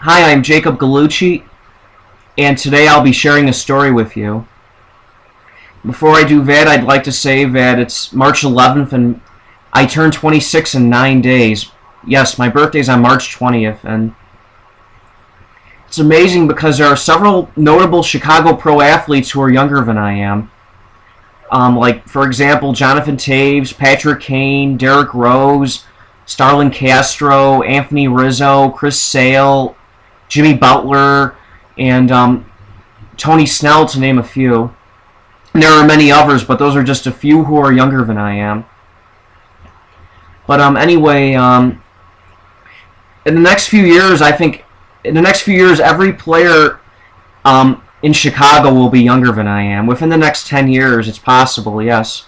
Hi, I'm Jacob Gallucci, and today I'll be sharing a story with you. Before I do that, I'd like to say that it's March 11th and I turned 26 in 9 days. Yes, my birthday's on March 20th, and it's amazing because there are several notable Chicago pro athletes who are younger than I am. Like, for example, Jonathan Taves, Patrick Kane, Derrick Rose, Starlin Castro, Anthony Rizzo, Chris Sale, Jimmy Butler, and Tony Snell, to name a few. And there are many others, but those are just a few who are younger than I am. But anyway, in the next few years, I think, every player in Chicago will be younger than I am. Within the next 10 years, it's possible, yes.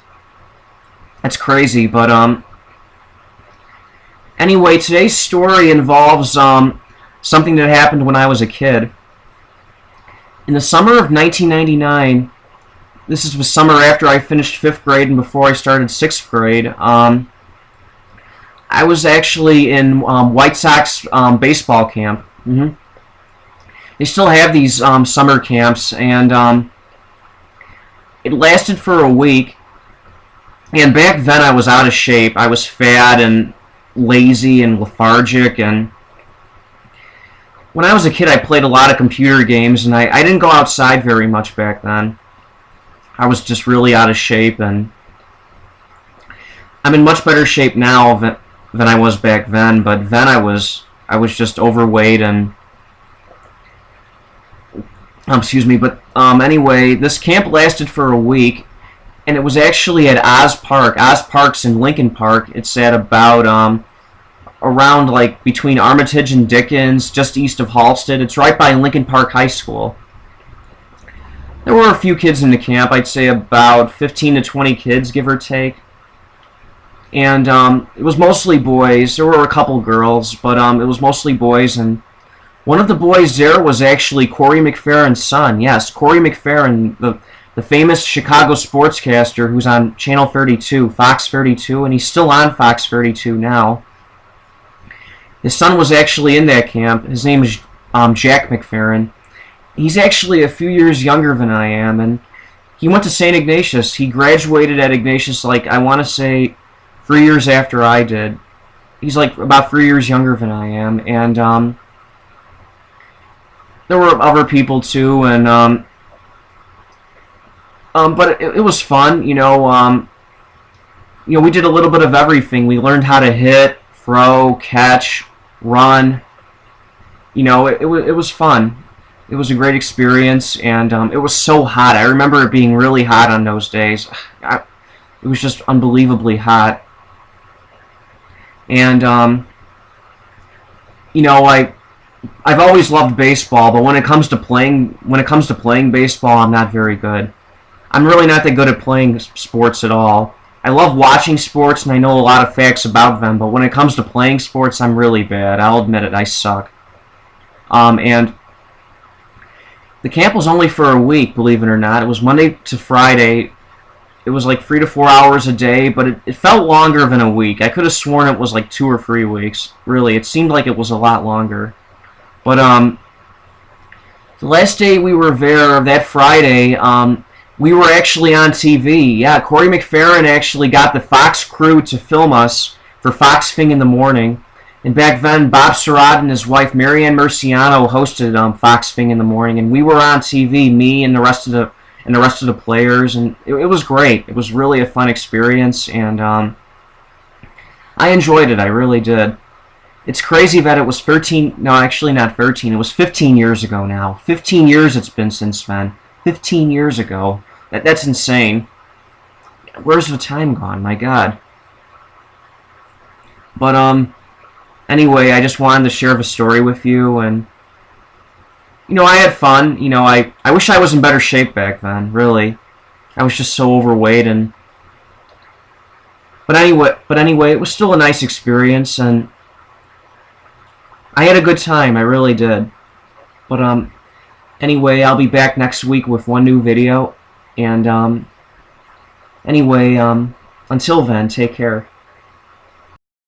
That's crazy, but anyway, today's story involves something that happened when I was a kid. In the summer of 1999, this is the summer after I finished 5th grade and before I started 6th grade, I was actually in White Sox baseball camp. They still have these summer camps, and it lasted for a week. And back then I was out of shape. I was fat and lazy and lethargic, and when I was a kid I played a lot of computer games, and I didn't go outside very much back then. I was just really out of shape, and I'm in much better shape now than I was back then, but then I was just overweight and excuse me, but anyway, this camp lasted for a week, and it was actually at Oz Park. Oz Park's in Lincoln Park. It's at about around like between Armitage and Dickens, just east of Halsted. It's right by Lincoln Park High School. There were a few kids in the camp. I'd say about 15 to 20 kids, give or take. And it was mostly boys. There were a couple girls, but it was mostly boys. And one of the boys there was actually Corey McFerrin's son. Yes, Corey McFerrin, the famous Chicago sportscaster who's on Channel 32, Fox 32, and he's still on Fox 32 now. His son was actually in that camp. His name is Jack McFerrin. He's actually a few years younger than I am, and he went to St. Ignatius. He graduated at Ignatius, like, I want to say 3 years after I did. He's like about 3 years younger than I am, and there were other people too, and but it was fun, you know. We did a little bit of everything. We learned how to hit, throw, catch, run. You know, it was fun. It was a great experience, and it was so hot. I remember it being really hot on those days. It was just unbelievably hot. And you know, I've always loved baseball, but when it comes to playing baseball, I'm not very good. I'm really not that good at playing sports at all. I love watching sports, and I know a lot of facts about them, but when it comes to playing sports, I'm really bad. I'll admit it, I suck. And the camp was only for a week, believe it or not. It was Monday to Friday. It was like 3 to 4 hours a day, but it felt longer than a week. I could have sworn it was like 2 or 3 weeks. Really, it seemed like it was a lot longer. But the last day we were there, that Friday, we were actually on TV. Yeah, Corey McFerrin actually got the Fox crew to film us for Fox Thing in the Morning. And back then, Bob Surratt and his wife Marianne Murciano hosted Fox Thing in the Morning, and we were on TV, me and the rest of the players, and it was great. It was really a fun experience, and I enjoyed it. I really did. It's crazy that it was 13. No, actually not 13. It was 15 years ago now. 15 years it's been since then. 15 years ago. That's insane. Where's the time gone? My God. But anyway, I just wanted to share the story with you, and you know, I had fun. You know, I wish I was in better shape back then. Really, I was just so overweight, and but anyway, it was still a nice experience, and I had a good time. I really did. But anyway, I'll be back next week with one new video, and anyway, until then, take care.